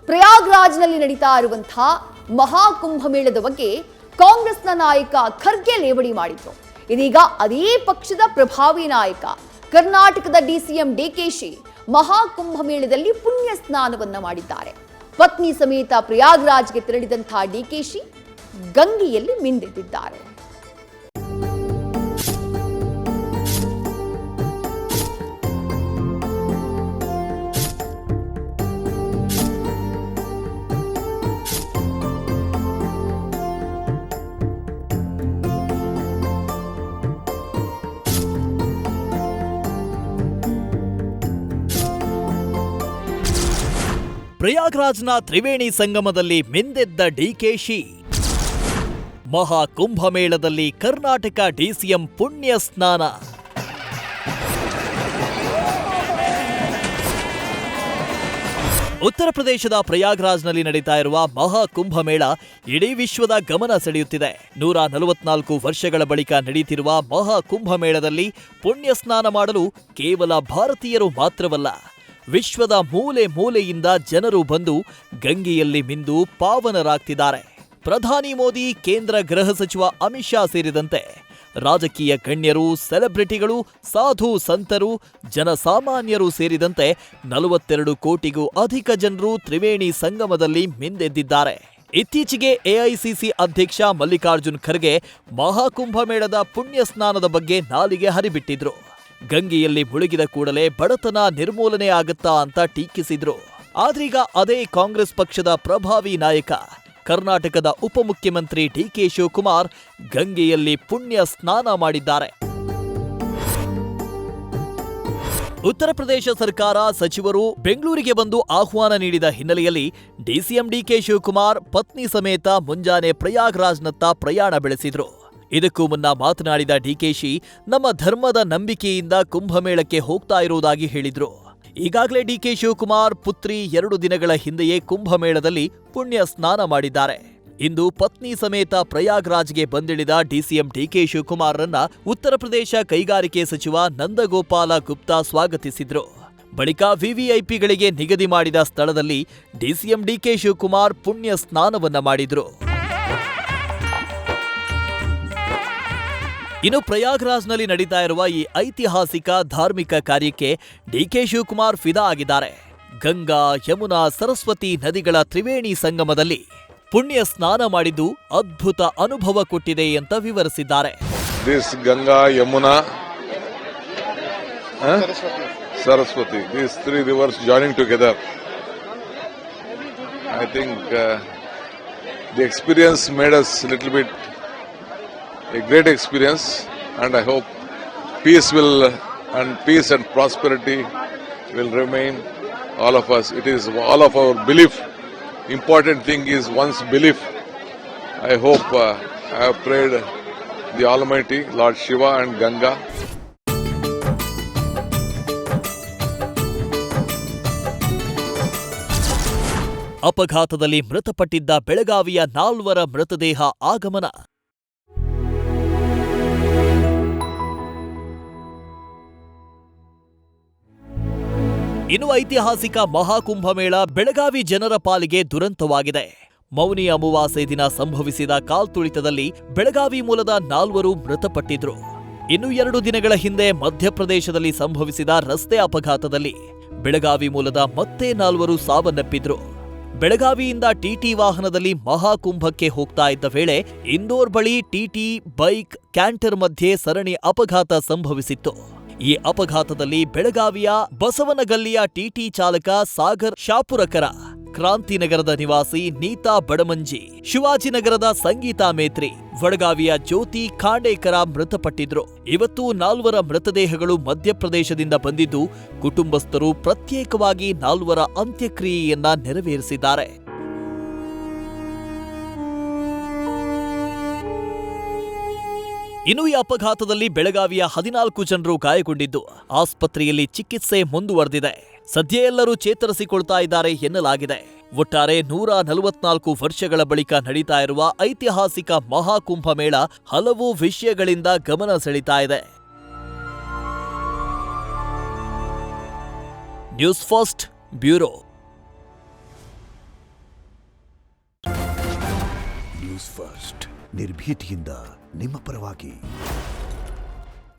ಪ್ರಯಾಗ್ರಾಜ್ನಲ್ಲಿ ನಡೀತಾ ಇರುವಂತಹ ಮಹಾಕುಂಭಮೇಳದ ಬಗ್ಗೆ ಕಾಂಗ್ರೆಸ್ನ ನಾಯಕ ಖರ್ಗೆ ಲೇವಡಿ ಮಾಡಿದ್ರು. ಇದೀಗ ಅದೇ ಪಕ್ಷದ ಪ್ರಭಾವಿ ನಾಯಕ ಕರ್ನಾಟಕದ ಡಿಸಿಎಂ ಡಿಕೆಶಿ ಮಹಾಕುಂಭಮೇಳದಲ್ಲಿ ಪುಣ್ಯ ಸ್ನಾನವನ್ನ ಮಾಡಿದ್ದಾರೆ. ಪತ್ನಿ ಸಮೇತ ಪ್ರಯಾಗ್ರಾಜ್ಗೆ ತೆರಳಿದಂತಹ ಡಿಕೆಶಿ ಗಂಗೆಯಲ್ಲಿ ಮಿಂದೆದ್ದಿದ್ದಾರೆ. ಪ್ರಯಾಗ್ರಾಜ್ನ ತ್ರಿವೇಣಿ ಸಂಗಮದಲ್ಲಿ ಮಿಂದೆದ್ದ ಡಿಕೆಶಿ. ಮಹಾಕುಂಭಮೇಳದಲ್ಲಿ ಕರ್ನಾಟಕ ಡಿಸಿಎಂ ಪುಣ್ಯ ಸ್ನಾನ. ಉತ್ತರ ಪ್ರದೇಶದ ಪ್ರಯಾಗ್ರಾಜ್ನಲ್ಲಿ ನಡೀತಾ ಇರುವ ಮಹಾಕುಂಭಮೇಳ ಇಡೀ ವಿಶ್ವದ ಗಮನ ಸೆಳೆಯುತ್ತಿದೆ. 144 ವರ್ಷಗಳ ಬಳಿಕ ನಡೆಯುತ್ತಿರುವ ಮಹಾಕುಂಭಮೇಳದಲ್ಲಿ ಪುಣ್ಯ ಸ್ನಾನ ಮಾಡಲು ಕೇವಲ ಭಾರತೀಯರು ಮಾತ್ರವಲ್ಲ, ವಿಶ್ವದ ಮೂಲೆ ಮೂಲೆಯಿಂದ ಜನರು ಬಂದು ಗಂಗೆಯಲ್ಲಿ ಮಿಂದು ಪಾವನರಾಗ್ತಿದ್ದಾರೆ. ಪ್ರಧಾನಿ ಮೋದಿ, ಕೇಂದ್ರ ಗೃಹ ಸಚಿವ ಅಮಿತ್ ಶಾ ಸೇರಿದಂತೆ ರಾಜಕೀಯ ಗಣ್ಯರು, ಸೆಲೆಬ್ರಿಟಿಗಳು, ಸಾಧು ಸಂತರು, ಜನಸಾಮಾನ್ಯರು ಸೇರಿದಂತೆ 42 ಕೋಟಿಗೂ ಅಧಿಕ ಜನರು ತ್ರಿವೇಣಿ ಸಂಗಮದಲ್ಲಿ ಮಿಂದೆದ್ದಿದ್ದಾರೆ. ಇತ್ತೀಚೆಗೆ ಎಐಸಿಸಿ ಅಧ್ಯಕ್ಷ ಮಲ್ಲಿಕಾರ್ಜುನ್ ಖರ್ಗೆ ಮಹಾಕುಂಭಮೇಳದ ಪುಣ್ಯ ಸ್ನಾನದ ಬಗ್ಗೆ ನಾಲಿಗೆ ಹರಿಬಿಟ್ಟಿದ್ರು. ಗಂಗೆಯಲ್ಲಿ ಮುಳುಗಿದ ಕೂಡಲೇ ಬಡತನ ನಿರ್ಮೂಲನೆ ಆಗುತ್ತಾ ಅಂತ ಟೀಕಿಸಿದ್ರು. ಆದ್ರೀಗ ಅದೇ ಕಾಂಗ್ರೆಸ್ ಪಕ್ಷದ ಪ್ರಭಾವಿ ನಾಯಕ ಕರ್ನಾಟಕದ ಉಪಮುಖ್ಯಮಂತ್ರಿ ಡಿಕೆ ಶಿವಕುಮಾರ್ ಗಂಗೆಯಲ್ಲಿ ಪುಣ್ಯ ಸ್ನಾನ ಮಾಡಿದ್ದಾರೆ. ಉತ್ತರ ಪ್ರದೇಶ ಸರ್ಕಾರ ಸಚಿವರು ಬೆಂಗಳೂರಿಗೆ ಬಂದು ಆಹ್ವಾನ ನೀಡಿದ ಹಿನ್ನೆಲೆಯಲ್ಲಿ ಡಿಸಿಎಂ ಡಿಕೆ ಶಿವಕುಮಾರ್ ಪತ್ನಿ ಸಮೇತ ಮುಂಜಾನೆ ಪ್ರಯಾಗ್ರಾಜ್ನತ್ತ ಪ್ರಯಾಣ ಬೆಳೆಸಿದ್ರು. ಇದಕ್ಕೂ ಮುನ್ನ ಮಾತನಾಡಿದ ಡಿಕೆಶಿ, ನಮ್ಮ ಧರ್ಮದ ನಂಬಿಕೆಯಿಂದ ಕುಂಭಮೇಳಕ್ಕೆ ಹೋಗ್ತಾ ಇರುವುದಾಗಿ ಹೇಳಿದ್ರು. ಈಗಾಗಲೇ ಡಿಕೆ ಶಿವಕುಮಾರ್ ಪುತ್ರಿ 2 ದಿನಗಳ ಹಿಂದೆಯೇ ಕುಂಭಮೇಳದಲ್ಲಿ ಪುಣ್ಯ ಸ್ನಾನ ಮಾಡಿದ್ದಾರೆ. ಇಂದು ಪತ್ನಿ ಸಮೇತ ಪ್ರಯಾಗ್ರಾಜ್ಗೆ ಬಂದಿಳಿದ ಡಿಸಿಎಂ ಡಿಕೆ ಶಿವಕುಮಾರ್ರನ್ನ ಉತ್ತರ ಪ್ರದೇಶ ಕೈಗಾರಿಕೆ ಸಚಿವ ನಂದಗೋಪಾಲ ಗುಪ್ತಾ ಸ್ವಾಗತಿಸಿದ್ರು. ಬಳಿಕ ವಿವಿಐಪಿಗಳಿಗೆ ನಿಗದಿ ಮಾಡಿದ ಸ್ಥಳದಲ್ಲಿ ಡಿಸಿಎಂ ಡಿಕೆ ಶಿವಕುಮಾರ್ ಪುಣ್ಯ ಸ್ನಾನವನ್ನ ಮಾಡಿದ್ರು. ಇನ್ನು ಪ್ರಯಾಗ್ರಾಜ್ನಲ್ಲಿ ನಡೀತಾ ಇರುವ ಈ ಐತಿಹಾಸಿಕ ಧಾರ್ಮಿಕ ಕಾರ್ಯಕ್ಕೆ ಡಿಕೆ ಶಿವಕುಮಾರ್ ಫಿದಾ ಆಗಿದ್ದಾರೆ. ಗಂಗಾ, ಯಮುನಾ, ಸರಸ್ವತಿ ನದಿಗಳ ತ್ರಿವೇಣಿ ಸಂಗಮದಲ್ಲಿ ಪುಣ್ಯ ಸ್ನಾನ ಮಾಡಿದ್ದು ಅದ್ಭುತ ಅನುಭವ ಕೊಟ್ಟಿದೆ ಅಂತ ವಿವರಿಸಿದ್ದಾರೆ. This Ganga, Yamuna, Saraswati, these 3 rivers joining together. I think the experience made us a little bit a great experience, and I hope peace and prosperity will remain all of us. It is all of our belief. Important thing is one's belief. I hope I have prayed the Almighty Lord Shiva and Ganga. ಅಪಘಾತದಲ್ಲಿ ಮೃತಪಟ್ಟಿದ್ದ ಬೆಳಗಾವಿಯ 4 ಮೃತದೇಹ ಆಗಮನ. ಇನ್ನು ಐತಿಹಾಸಿಕ ಮಹಾಕುಂಭಮೇಳ ಬೆಳಗಾವಿ ಜನರ ಪಾಲಿಗೆ ದುರಂತವಾಗಿದೆ. ಮೌನಿ ಅಮಾವಾಸ್ಯೆ ದಿನ ಸಂಭವಿಸಿದ ಕಾಲ್ತುಳಿತದಲ್ಲಿ ಬೆಳಗಾವಿ ಮೂಲದ 4 ಮೃತಪಟ್ಟಿದ್ರು. ಇನ್ನು 2 ದಿನಗಳ ಹಿಂದೆ ಮಧ್ಯಪ್ರದೇಶದಲ್ಲಿ ಸಂಭವಿಸಿದ ರಸ್ತೆ ಅಪಘಾತದಲ್ಲಿ ಬೆಳಗಾವಿ ಮೂಲದ ಮತ್ತೆ 4 ಸಾವನ್ನಪ್ಪಿದ್ರು. ಬೆಳಗಾವಿಯಿಂದ ಟಿಟಿ ವಾಹನದಲ್ಲಿ ಮಹಾಕುಂಭಕ್ಕೆ ಹೋಗ್ತಾ ಇದ್ದ ವೇಳೆ ಇಂದೋರ್ ಬಳಿ ಟಿಟಿ, ಬೈಕ್, ಕ್ಯಾಂಟರ್ ಮಧ್ಯೆ ಸರಣಿ ಅಪಘಾತ ಸಂಭವಿಸಿತ್ತು. ಈ ಅಪಘಾತದಲ್ಲಿ ಬೆಳಗಾವಿಯ ಬಸವನಗಲ್ಲಿಯ ಟಿಟಿ ಚಾಲಕ ಸಾಗರ್ ಶಾಪುರಕರ, ಕ್ರಾಂತಿನಗರದ ನಿವಾಸಿ ನೀತಾ ಬಡಮಂಜಿ, ಶಿವಾಜಿನಗರದ ಸಂಗೀತಾ ಮೇತ್ರಿ, ವಡಗಾವಿಯ ಜ್ಯೋತಿ ಖಾಂಡೇಕರ ಮೃತಪಟ್ಟಿದ್ರು. ಇವತ್ತು 4 ಮೃತದೇಹಗಳು ಮಧ್ಯಪ್ರದೇಶದಿಂದ ಬಂದಿದ್ದು ಕುಟುಂಬಸ್ಥರು ಪ್ರತ್ಯೇಕವಾಗಿ 4 ಅಂತ್ಯಕ್ರಿಯೆಯನ್ನ ನೆರವೇರಿಸಿದ್ದಾರೆ. ಇನ್ನು ಈ ಅಪಘಾತದಲ್ಲಿ ಬೆಳಗಾವಿಯ 14 ಜನರು ಗಾಯಗೊಂಡಿದ್ದು ಆಸ್ಪತ್ರೆಯಲ್ಲಿ ಚಿಕಿತ್ಸೆ ಮುಂದುವರೆದಿದೆ. ಸದ್ಯ ಎಲ್ಲರೂ ಚೇತರಿಸಿಕೊಳ್ತಾ ಇದ್ದಾರೆ ಎನ್ನಲಾಗಿದೆ. ಒಟ್ಟಾರೆ 144 ವರ್ಷಗಳ ಬಳಿಕ ನಡೀತಾ ಇರುವ ಐತಿಹಾಸಿಕ ಮಹಾಕುಂಭಮೇಳ ಹಲವು ವಿಷಯಗಳಿಂದ ಗಮನ ಸೆಳೀತಾ ಇದೆ. News first bureau. News first ನಿರ್ಭೀತಿಯಿಂದ ನಿಮ್ಮ ಪರವಾಗಿ.